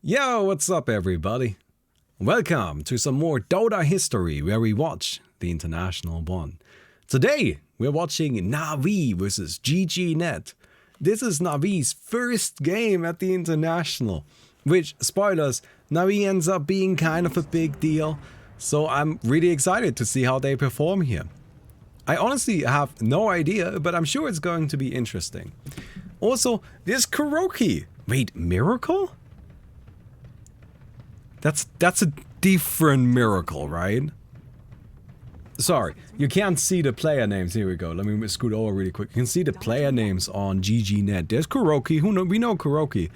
Yo, what's up everybody? Welcome to some more Dota history where we watch the international one. Today, we're watching NaVi versus GGNet. This is NaVi's first game at the international, which, spoilers, NaVi ends up being kind of a big deal, so I'm really excited to see how they perform here. I honestly have no idea, but I'm sure it's going to be interesting. Also, there's Kuroki. Wait, Miracle? That's a different Miracle, right? Sorry, you can't see the player names. Here we go. Let me scoot over really quick. You can see the player names on GGNet. There's Kuroki. We know Kuroki.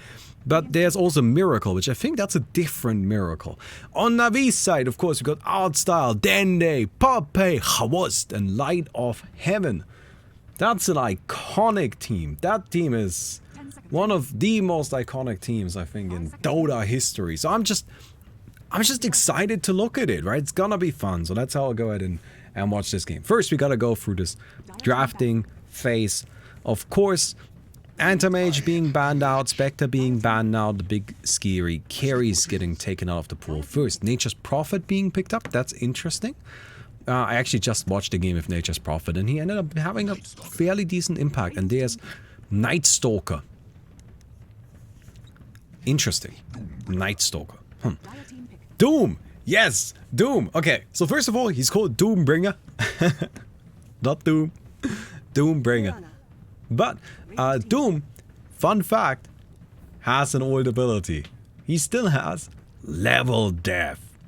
But there's also Miracle, which I think that's a different Miracle. On NaVi's side, of course, we got Artstyle, Dende, Popeye, Hawast, and Light of Heaven. That's an iconic team. That team is one of the most iconic teams, I think, in Dota history. So I'm just excited to look at it, right? It's gonna be fun. So that's how I'll go ahead and watch this game. First, we gotta go through this drafting phase. Of course, Anti-Mage being banned out, Spectre being banned out, the big scary carries getting taken out of the pool first. Nature's Prophet being picked up, that's interesting. I actually just watched a game with Nature's Prophet and he ended up having a fairly decent impact. And there's Night Stalker. Interesting. Night Stalker. Doom! Yes! Doom! Okay, so first of all, he's called Doombringer. Not Doom. Doombringer. But Doom, fun fact, has an old ability. He still has Level Death.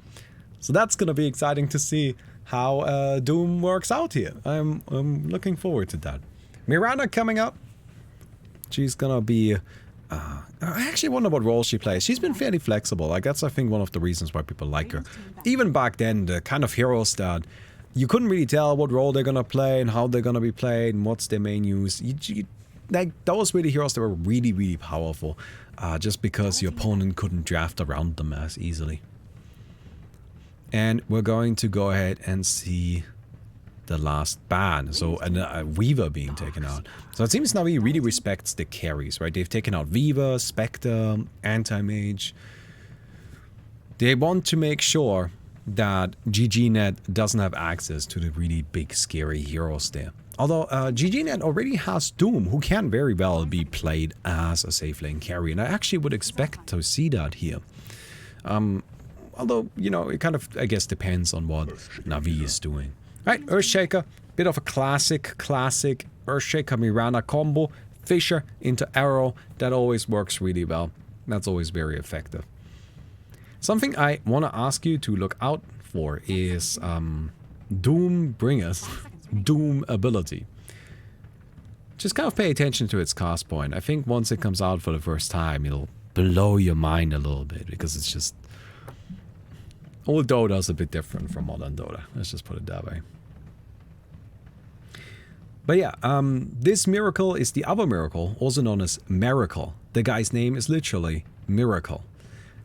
So that's gonna be exciting to see how Doom works out here. I'm looking forward to that. Miranda coming up. She's gonna be... I actually wonder what role she plays. She's been fairly flexible. Like, that's, I think, one of the reasons why people like her. Even back then, the kind of heroes that you couldn't really tell what role they're gonna play and how they're gonna be played and what's their main use. Like, those were the heroes that were really, really powerful. Just because your opponent couldn't draft around them as easily. And we're going to go ahead and see the last ban. So a Weaver being taken out. So it seems NaVi really respects the carries, right? They've taken out Weaver, Spectre, Anti-Mage. They want to make sure that GGNet doesn't have access to the really big scary heroes there. Although GGNet already has Doom, who can very well be played as a safe lane carry. And I actually would expect to see that here. Although, you know, it kind of, I guess, depends on what NaVi is doing. Right, Earthshaker, bit of a classic Earthshaker Mirana combo. Fisher into Arrow, that always works really well. That's always very effective. Something I want to ask you to look out for is Doombringer's Doom ability. Just kind of pay attention to its cast point. I think once it comes out for the first time, it'll blow your mind a little bit because it's just... Old Dota is a bit different from modern Dota. Let's just put it that way. But yeah, this Miracle is the other Miracle, also known as Miracle. The guy's name is literally Miracle.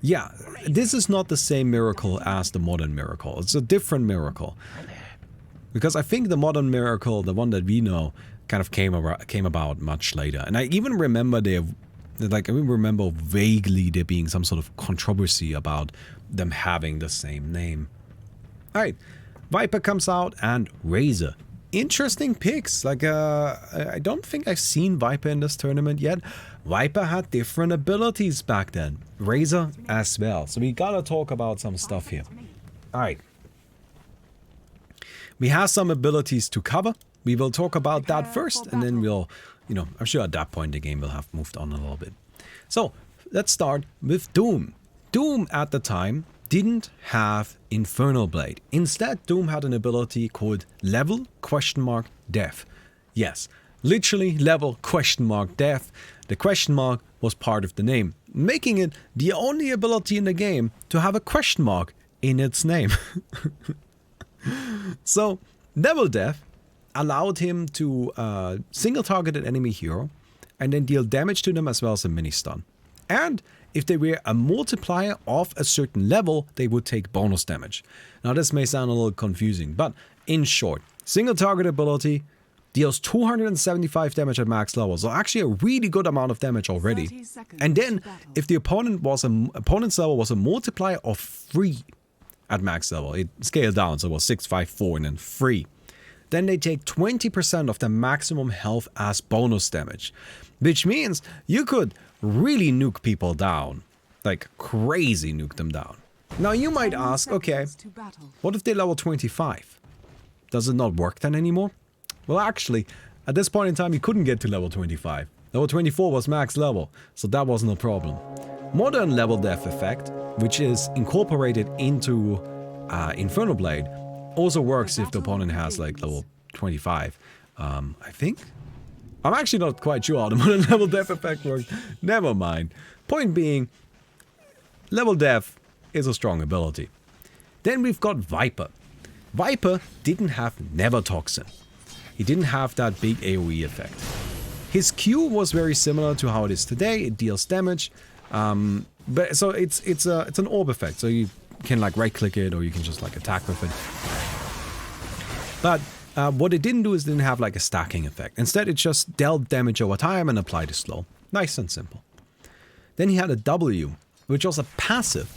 Yeah, this is not the same Miracle as the modern Miracle. It's a different Miracle. Because I think the modern Miracle, the one that we know, kind of came about much later. And I even remember remember vaguely there being some sort of controversy about them having the same name. Alright, Viper comes out and Razor. Interesting picks. Like, I don't think I've seen Viper in this tournament yet. Viper had different abilities back then. Razor as well. So we gotta talk about some stuff here. Alright. We have some abilities to cover. We will talk about that first, and then we'll, you know, I'm sure at that point the game will have moved on a little bit. So, let's start with Doom. Doom at the time didn't have Infernal Blade. Instead, Doom had an ability called Level Death. Yes, literally Level Death. The question mark was part of the name, making it the only ability in the game to have a question mark in its name. So, Level Death allowed him to single target an enemy hero and then deal damage to them as well as a mini stun. And if they were a multiplier of a certain level, they would take bonus damage. Now this may sound a little confusing, but in short, single target ability, deals 275 damage at max level, so actually a really good amount of damage already. And then, if the opponent's level was a multiplier of 3 at max level, it scaled down, so it was 6, 5, 4, and then 3. Then they take 20% of the maximum health as bonus damage, which means you could really nuke people down, like crazy nuke them down. Now you might ask, okay, what if they level 25? Does it not work then anymore? Well, actually, at this point in time, you couldn't get to level 25. Level 24 was max level, so that wasn't a problem. Modern level death effect, which is incorporated into Inferno Blade, also works if the opponent has like level 25, I think? I'm actually not quite sure how the modern level death effect works. Never mind. Point being, level death is a strong ability. Then we've got Viper. Viper didn't have Never Toxin. He didn't have that big AoE effect. His Q was very similar to how it is today. It deals damage, but so it's an orb effect. So you can like right click it, or you can just like attack with it. But what it didn't do is it didn't have like a stacking effect. Instead, it just dealt damage over time and applied a slow. Nice and simple. Then he had a W, which was a passive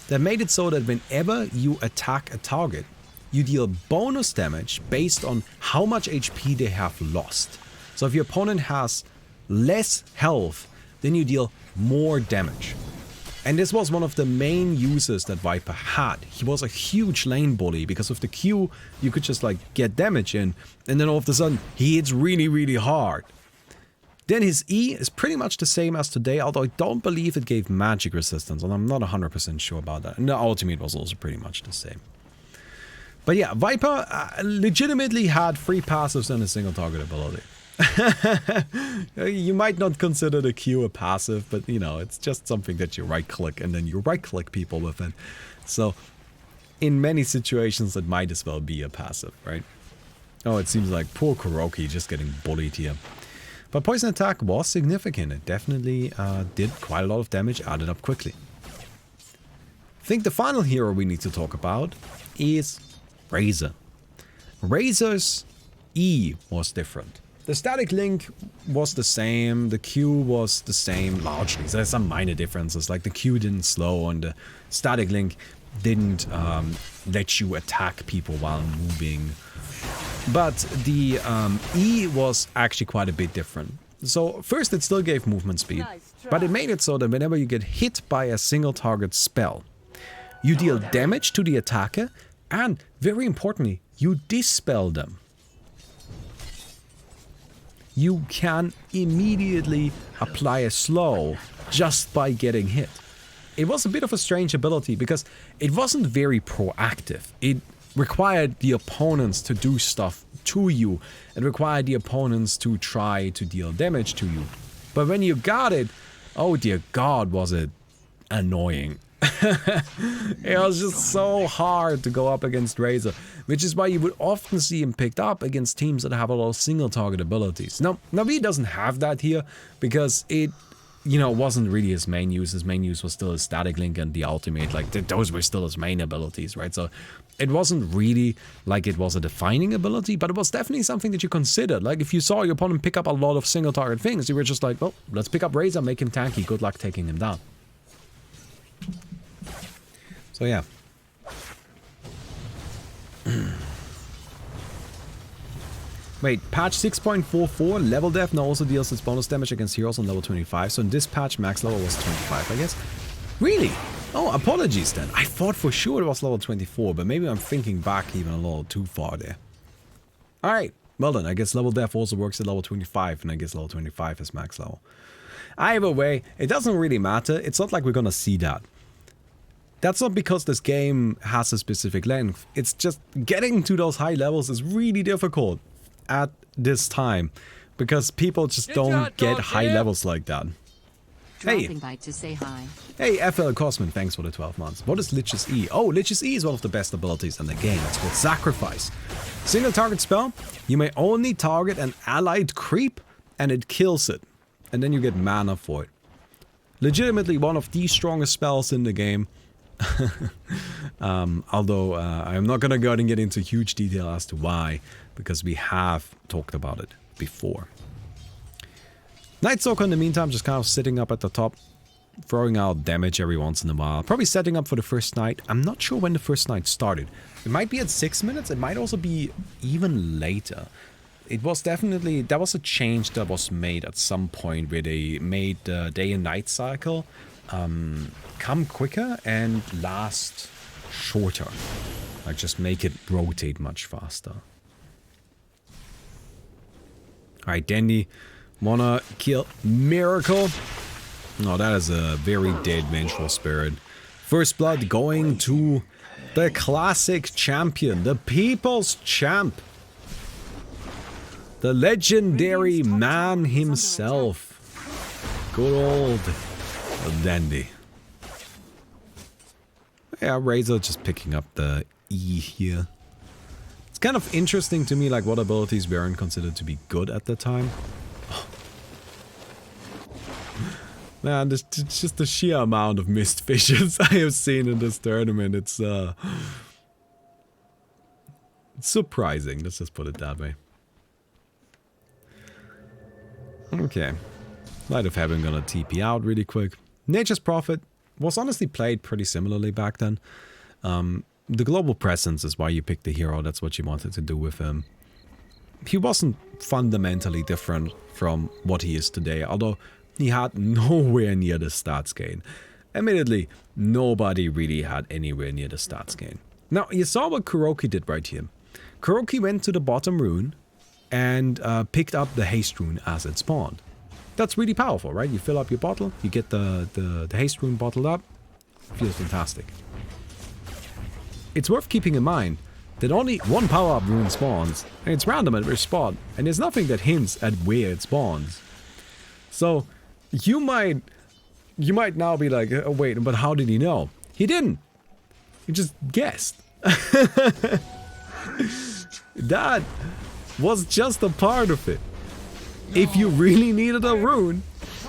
that made it so that whenever you attack a target, you deal bonus damage based on how much HP they have lost. So if your opponent has less health, then you deal more damage. And this was one of the main uses that Viper had. He was a huge lane bully because with the Q, you could just like get damage in, and then all of a sudden, he hits really, really hard. Then his E is pretty much the same as today, although I don't believe it gave magic resistance, and I'm not 100% sure about that. And the ultimate was also pretty much the same. But yeah, Viper legitimately had 3 passives and a single target ability. You might not consider the Q a passive, but you know, it's just something that you right click and then you right click people with it. So in many situations it might as well be a passive, right? Oh, it seems like poor Kuroki just getting bullied here. But poison attack was significant. It definitely did quite a lot of damage, added up quickly. I think the final hero we need to talk about is Razor. Razor's E was different. The static link was the same, the Q was the same largely. So there's some minor differences, like the Q didn't slow and the static link didn't let you attack people while moving. But the E was actually quite a bit different. So first it still gave movement speed, but it made it so that whenever you get hit by a single target spell, you deal damage to the attacker and, very importantly, you dispel them. You can immediately apply a slow just by getting hit. It was a bit of a strange ability because it wasn't very proactive. It required the opponents to do stuff to you. It required the opponents to try to deal damage to you. But when you got it, oh dear God, was it annoying. It was just so hard to go up against Razor, which is why you would often see him picked up against teams that have a lot of single target abilities. Now, NaVi doesn't have that here because it, you know, wasn't really his main use. His main use was still his static link and the ultimate, like those were still his main abilities, right? So it wasn't really like it was a defining ability, but it was definitely something that you considered. Like if you saw your opponent pick up a lot of single target things, you were just like, well, let's pick up Razor, make him tanky, good luck taking him down. So yeah. Wait, patch 6.44, level death now also deals its bonus damage against heroes on level 25. So in this patch, max level was 25, I guess. Really? Oh, apologies then. I thought for sure it was level 24, but maybe I'm thinking back even a little too far there. Alright, well then, I guess level death also works at level 25, and I guess level 25 is max level. Either way, it doesn't really matter. It's not like we're gonna see that. That's not because this game has a specific length. It's just getting to those high levels is really difficult at this time because people just don't get high levels like that. Hey. By to say hi. Hey, FL Cosman, thanks for the 12 months. What is Lich's E? Oh, Lich's E is one of the best abilities in the game. It's called Sacrifice. Single target spell. You may only target an allied creep and it kills it. And then you get mana for it. Legitimately one of the strongest spells in the game. Although I'm not gonna go out and get into huge detail as to why, because we have talked about it before. Night Stalker in the meantime just kind of sitting up at the top, throwing out damage every once in a while. Probably setting up for the first night. I'm not sure when the first night started. It might be at 6 minutes. It might also be even later. It was definitely... That was a change that was made at some point where they made the day and night cycle come quicker and last shorter. Like just make it rotate much faster. Alright, Dandy. Wanna kill Miracle? Oh, that is a very dead Vengeful Spirit. First blood going to the classic champion, the people's champ. The legendary man himself. Good old Dandy. Yeah, Razor just picking up the E here. It's kind of interesting to me, like what abilities weren't considered to be good at the time. Man, it's just the sheer amount of missed fishes I have seen in this tournament. It's surprising, let's just put it that way. Okay. Light of Heaven gonna TP out really quick. Nature's Prophet was honestly played pretty similarly back then. The global presence is why you picked the hero, that's what you wanted to do with him. He wasn't fundamentally different from what he is today, although he had nowhere near the stats gain. Admittedly, nobody really had anywhere near the stats gain. Now, you saw what Kuroki did right here. Kuroki went to the bottom rune and picked up the haste rune as it spawned. That's really powerful, right? You fill up your bottle, you get the haste rune bottled up. Feels fantastic. It's worth keeping in mind that only one power-up rune spawns, and it's random at which spot, and there's nothing that hints at where it spawns. So, you might now be like, oh, wait, but how did he know? He didn't. He just guessed. That was just a part of it. If you really needed a rune,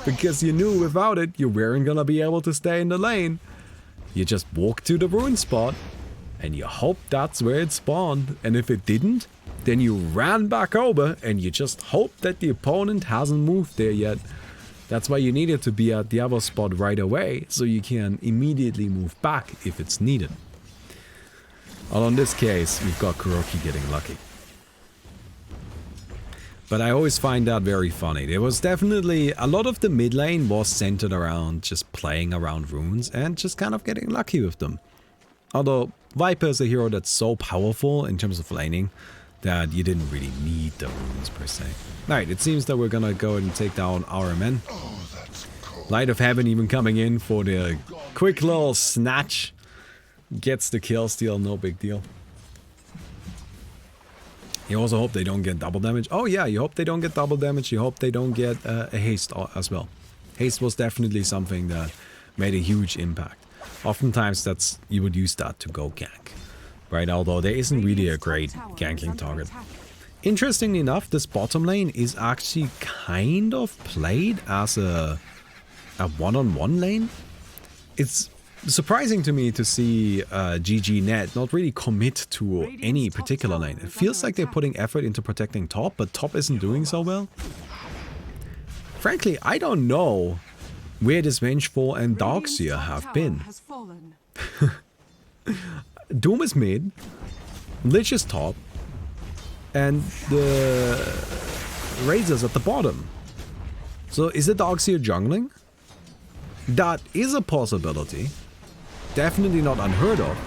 because you knew without it you weren't gonna be able to stay in the lane, you just walked to the rune spot, and you hope that's where it spawned, and if it didn't, then you ran back over, and you just hope that the opponent hasn't moved there yet. That's why you needed to be at the other spot right away, so you can immediately move back if it's needed. Well, in this case, we've got Kuroki getting lucky. But I always find that very funny. There was definitely a lot of the mid lane was centered around just playing around runes and just kind of getting lucky with them. Although Viper is a hero that's so powerful in terms of laning that you didn't really need the runes per se. Alright, it seems that we're gonna go and take down our men. Light of Heaven even coming in for the quick little snatch. Gets the kill steal, no big deal. You also hope they don't get double damage. Oh yeah, you hope they don't get double damage. You hope they don't get a haste as well. Haste was definitely something that made a huge impact. Oftentimes you would use that to go gank, right? Although there isn't really a great ganking target. Interestingly enough, this bottom lane is actually kind of played as a one-on-one lane. It's surprising to me to see GG Net not really commit to any particular lane. It feels like they're putting effort into protecting top, but top isn't doing so well. Frankly, I don't know where this Vengeful and Darkseer have been. Doom is mid, Lich is top, and the Razor's at the bottom. So is the Darkseer jungling? That is a possibility. Definitely not unheard of.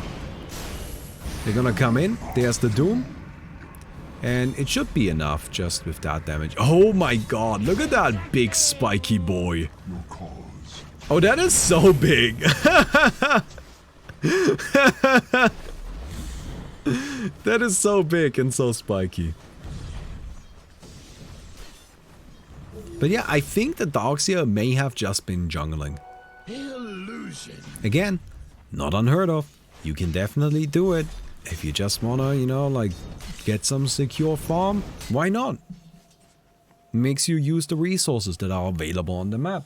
They're gonna come in, there's the Doom. And it should be enough just with that damage. Oh my god, look at that big spiky boy. Oh, that is so big. That is so big and so spiky. But yeah, I think the Darkseer may have just been jungling. Again, not unheard of. You can definitely do it. If you just wanna, you know, like, get some secure farm, why not? Makes you use the resources that are available on the map.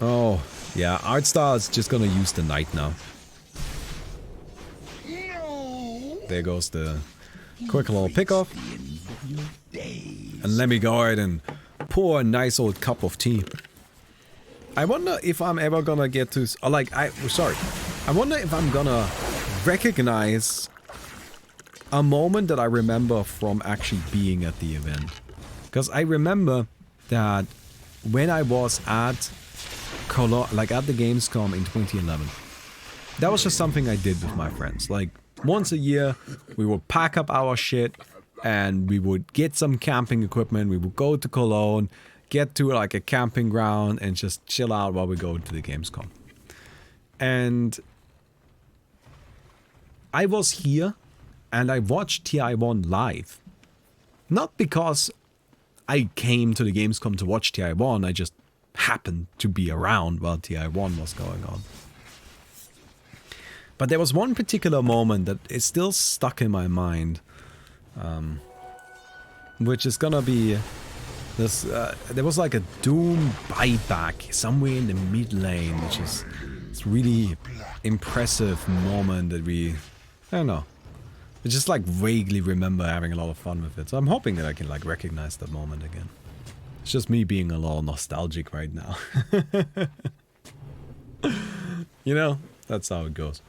Oh, yeah, Artstar is just gonna use the knight now. There goes the Quick little pick off. And let me go ahead and pour a nice old cup of tea. I wonder if I'm ever gonna get to... I wonder if I'm gonna recognize a moment that I remember from actually being at the event. Because I remember that when I was at Cologne, like at the Gamescom in 2011, that was just something I did with my friends. Like, once a year, we would pack up our shit and we would get some camping equipment. We would go to Cologne, get to like a camping ground and just chill out while we go to the Gamescom. And I was here and I watched TI1 live. Not because I came to the Gamescom to watch TI1, I just happened to be around while TI1 was going on. But there was one particular moment that is still stuck in my mind, which is gonna be this. There was like a Doom buyback somewhere in the mid lane, which is this really impressive moment that I don't know. I just like vaguely remember having a lot of fun with it. So I'm hoping that I can like recognize that moment again. It's just me being a little nostalgic right now. You know, that's how it goes.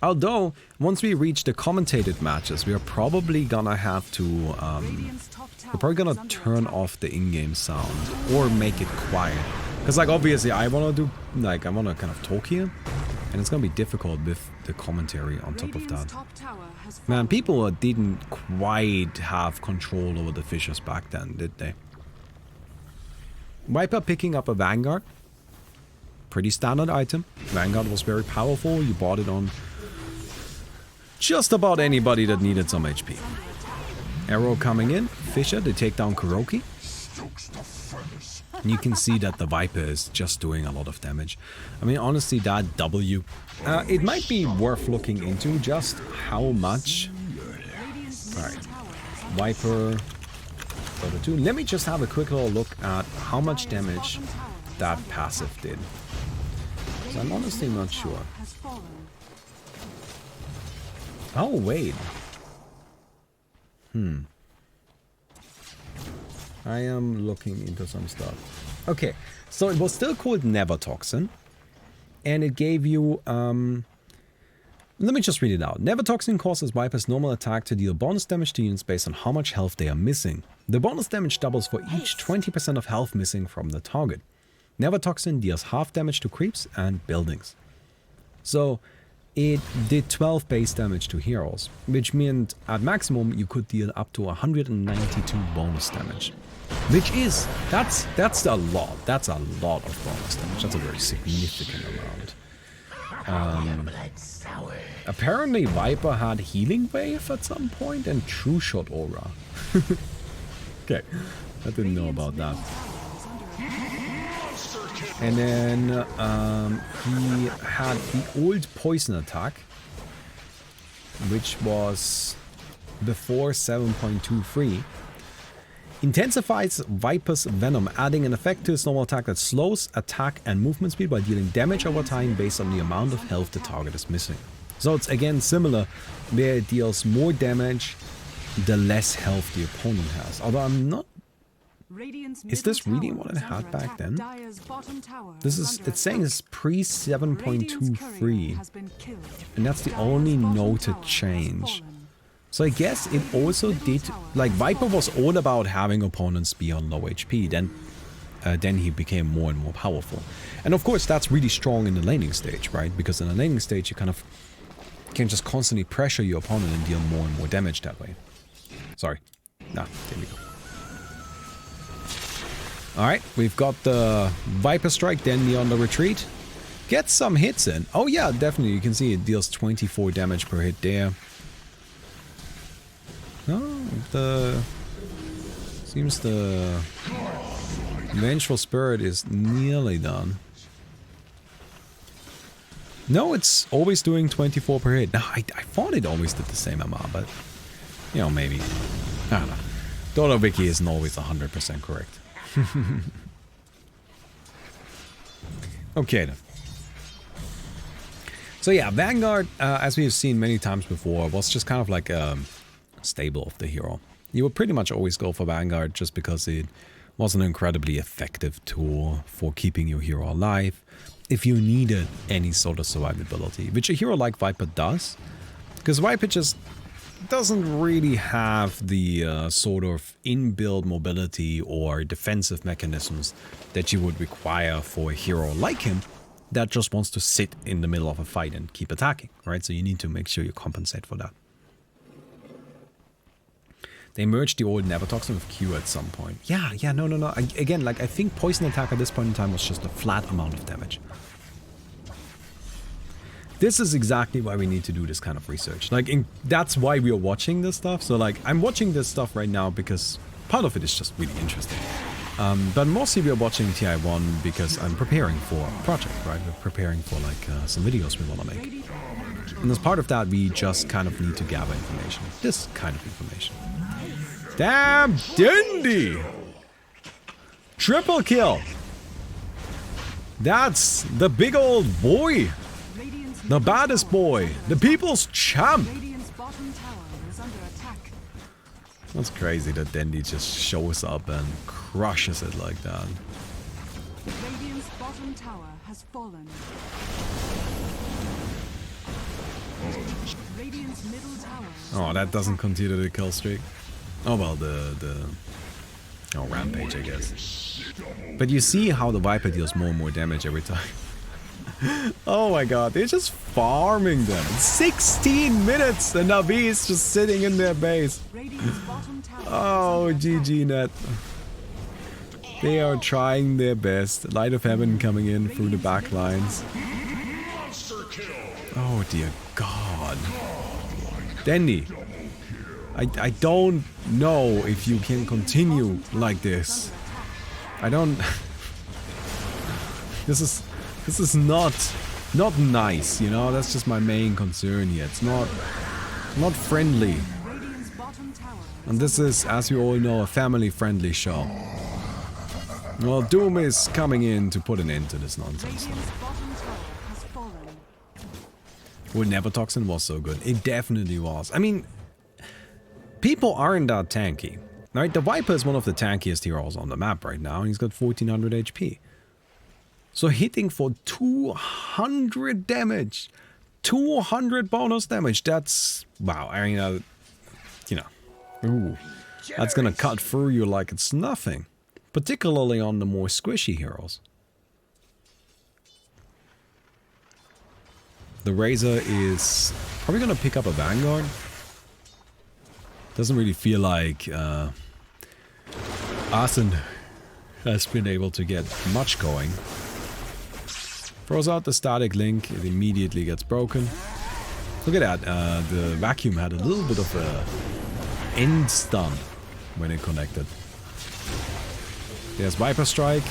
Although, once we reach the commentated matches, we are probably gonna have to, we're probably gonna turn off the in-game sound or make it quiet. Because, like, obviously I wanna do, like, I wanna kind of talk here, and it's gonna be difficult with the commentary on top of that. Man, people didn't quite have control over the fishes back then, did they? Viper picking up a Vanguard. Pretty standard item. Vanguard was very powerful, you bought it on just about anybody that needed some HP. Arrow coming in, Fisher, they take down Kuroki. And you can see that the Viper is just doing a lot of damage. I mean, honestly, that W, it might be worth looking into just how much. Alright, Viper, Dota 2. Let me just have a quick little look at how much damage that passive did. So I'm honestly not sure. Oh, wait. I am looking into some stuff. Okay, so it was still called Never-Toxin. And it gave you, let me just read it out. Never-Toxin causes Viper's normal attack to deal bonus damage to units based on how much health they are missing. The bonus damage doubles for each 20% of health missing from the target. Never-Toxin deals half damage to creeps and buildings. So it did 12 base damage to heroes, which meant at maximum you could deal up to 192 bonus damage. Which is, that's a lot. That's a lot of bonus damage. That's a very significant amount. Apparently Viper had Healing Wave at some point and True Shot Aura. Okay, I didn't know about that. And then he had the old poison attack, which was before 7.23. Intensifies Viper's Venom, adding an effect to his normal attack that slows attack and movement speed while dealing damage over time based on the amount of health the target is missing. So it's again similar, where it deals more damage the less health the opponent has. Although I'm not... Is this really what it had back then? This is, it's saying it's pre 7.23, and that's the only noted change. So I guess it also did, like Viper was all about having opponents be on low HP, then he became more and more powerful. And of course that's really strong in the laning stage, right? Because in the laning stage you kind of can just constantly pressure your opponent and deal more and more damage that way. Sorry. There we go. Alright, we've got the Viper Strike, then on the retreat. Get some hits in. Oh yeah, definitely, you can see it deals 24 damage per hit there. Oh, seems the Vengeful Spirit is nearly done. No, it's always doing 24 per hit. No, I thought it always did the same amount, but you know, maybe. I don't know. Dota Wiki isn't always 100% correct. Okay then. So yeah, Vanguard, as we have seen many times before, was just kind of like a stable of the hero. You would pretty much always go for Vanguard just because it was an incredibly effective tool for keeping your hero alive if you needed any sort of survivability, which a hero like Viper does, because Viper just doesn't really have the sort of inbuilt mobility or defensive mechanisms that you would require for a hero like him that just wants to sit in the middle of a fight and keep attacking, right? So you need to make sure you compensate for that. They merged the old Nevertoxin with Q at some point. Yeah, no. Again, like, I think Poison Attack at this point in time was just a flat amount of damage. This is exactly why we need to do this kind of research. Like, that's why we are watching this stuff. So, like, I'm watching this stuff right now because part of it is just really interesting. But mostly we are watching TI1 because I'm preparing for a project, right? We're preparing for, like, some videos we want to make. And as part of that, we just kind of need to gather information. This kind of information. Damn, Dindy! Triple kill! That's the big old boy! The baddest boy! The people's champ! That's crazy that Dendy just shows up and crushes it like that. Radiant's bottom tower has fallen. Radiant's middle tower. Oh, that doesn't continue the kill streak. Oh well, oh, Rampage, I guess. But you see how the Viper deals more and more damage every time. Oh my god, they're just farming them. 16 minutes and NaVi's just sitting in their base. Oh, GG net. They are trying their best. Light of Heaven coming in through the back lines. Oh dear god. Dendy, I don't know if you can continue like this. I don't... This is not nice, you know? That's just my main concern here. It's not friendly. And this is, as you all know, a family-friendly show. Well, Doom is coming in to put an end to this nonsense. Well, Nevertoxin was so good. It definitely was. I mean, people aren't that tanky. Right? The Viper is one of the tankiest heroes on the map right now, and he's got 1400 HP. So hitting for 200 damage, 200 bonus damage, that's, wow, I mean, you know, ooh, that's gonna cut through you like it's nothing. Particularly on the more squishy heroes. The Razor is probably gonna pick up a Vanguard. Doesn't really feel like Arson has been able to get much going. Throws out the static link, it immediately gets broken. Look at that, the vacuum had a little bit of a end stun when it connected. There's Viper Strike.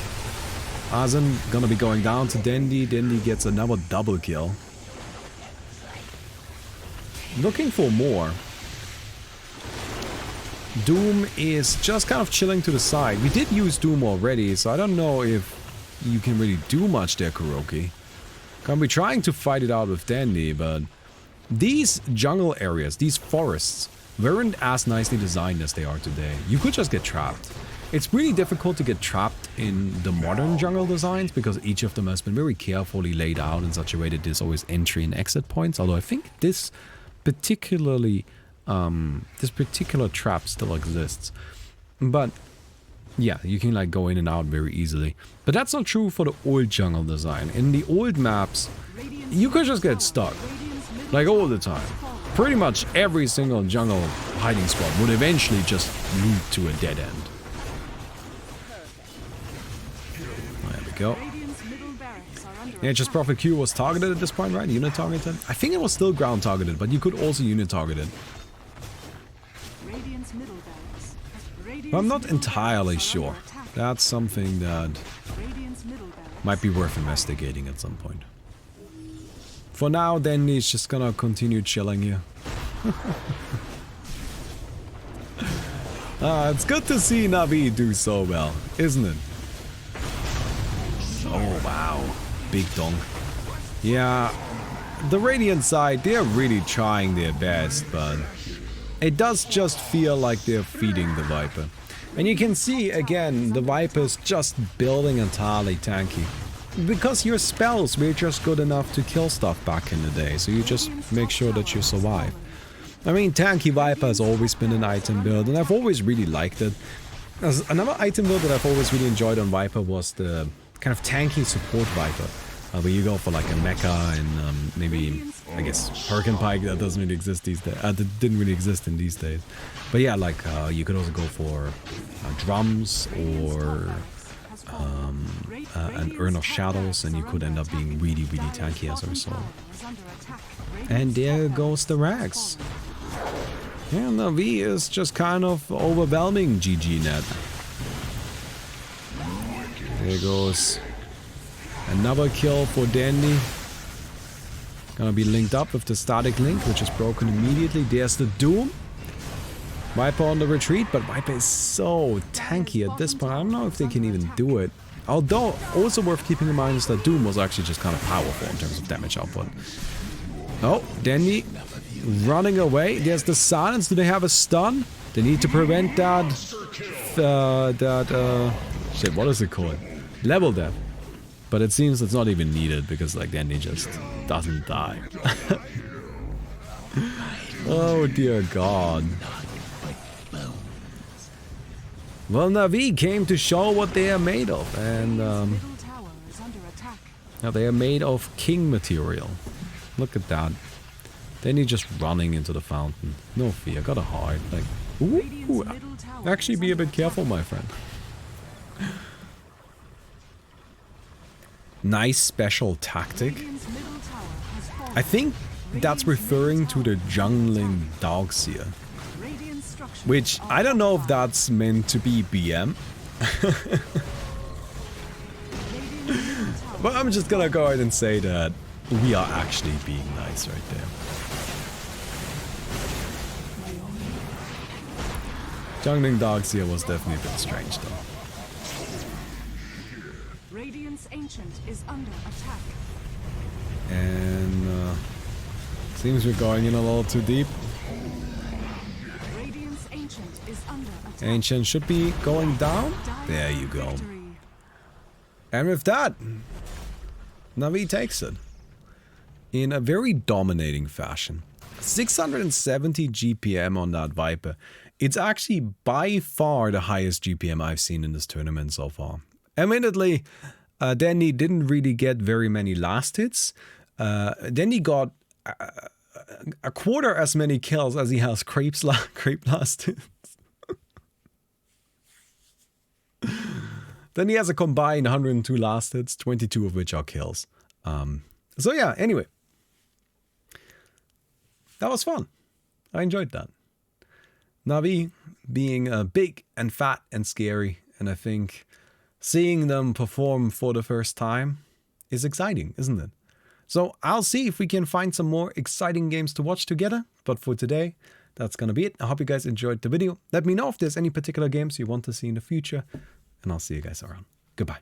Arson gonna be going down to Dendy. Dendy gets another double kill. Looking for more. Doom is just kind of chilling to the side. We did use Doom already, so I don't know if you can really do much there, Kuroki. Gonna be trying to fight it out with Dandy, but these jungle areas, these forests, weren't as nicely designed as they are today. You could just get trapped. It's really difficult to get trapped in the modern jungle designs because each of them has been very carefully laid out in such a way that there's always entry and exit points. Although I think this particular trap still exists. But yeah, you can like go in and out very easily. But that's not true for the old jungle design. In the old maps, you could just get stuck. Like all the time. Pretty much every single jungle hiding spot would eventually just lead to a dead end. There we go. Yeah, just Prophet Q was targeted at this point, right? Unit targeted? I think it was still ground targeted, but you could also unit target it. But I'm not entirely sure. That's something that might be worth investigating at some point. For now, then he's just gonna continue chilling here. It's good to see NaVi do so well, isn't it? Oh wow, big donk. Yeah, the Radiant side, they're really trying their best, but it does just feel like they're feeding the Viper. And you can see, again, the Viper is just building entirely tanky. Because your spells were just good enough to kill stuff back in the day, so you just make sure that you survive. I mean, tanky Viper has always been an item build, and I've always really liked it. Another item build that I've always really enjoyed on Viper was the kind of tanky support Viper. Where you go for like a mecha and maybe, I guess, Perkin Pike. That doesn't really exist these days. That didn't really exist in these days. But yeah, like you could also go for drums or an Urn of Shadows, and you could end up being really, really tanky as a result. And there goes the Rags. Yeah, NaVi is just kind of overwhelming GG net. There goes another kill for Dandy. Gonna be linked up with the static link, which is broken immediately. There's the Doom. Viper on the retreat, but Viper is so tanky at this point. I don't know if they can even do it. Although, also worth keeping in mind is that Doom was actually just kind of powerful in terms of damage output. Oh, Dandy running away. There's the silence. Do they have a stun? They need to prevent that... shit, what is it called? Level death. But it seems it's not even needed because like Dandy just doesn't die. Oh dear God. Well, NaVi came to show what they are made of, and now they are made of king material. Look at that. Dandy just running into the fountain. No fear, got a heart. Like, ooh, actually be a bit careful, my friend. Nice special tactic. I think that's referring to the jungling Darkseer. Which, I don't know if that's meant to be BM. But I'm just gonna go ahead and say that we are actually being nice right there. Jungling Darkseer was definitely a bit strange though. Radiant's Ancient is under attack. And seems we're going in a little too deep. Radiant's Ancient is under attack. Ancient should be going down. There you go. And with that, NaVi takes it. In a very dominating fashion. 670 GPM on that Viper. It's actually by far the highest GPM I've seen in this tournament so far. Admittedly, Dandy didn't really get very many last hits. Dandy got a quarter as many kills as he has creep last hits. Then he has a combined 102 last hits, 22 of which are kills. So yeah, anyway. That was fun. I enjoyed that. NaVi being big and fat and scary, and I think seeing them perform for the first time is exciting, isn't it? So I'll see if we can find some more exciting games to watch together. But for today, that's gonna be it. I hope you guys enjoyed the video. Let me know if there's any particular games you want to see in the future, and I'll see you guys around. Goodbye.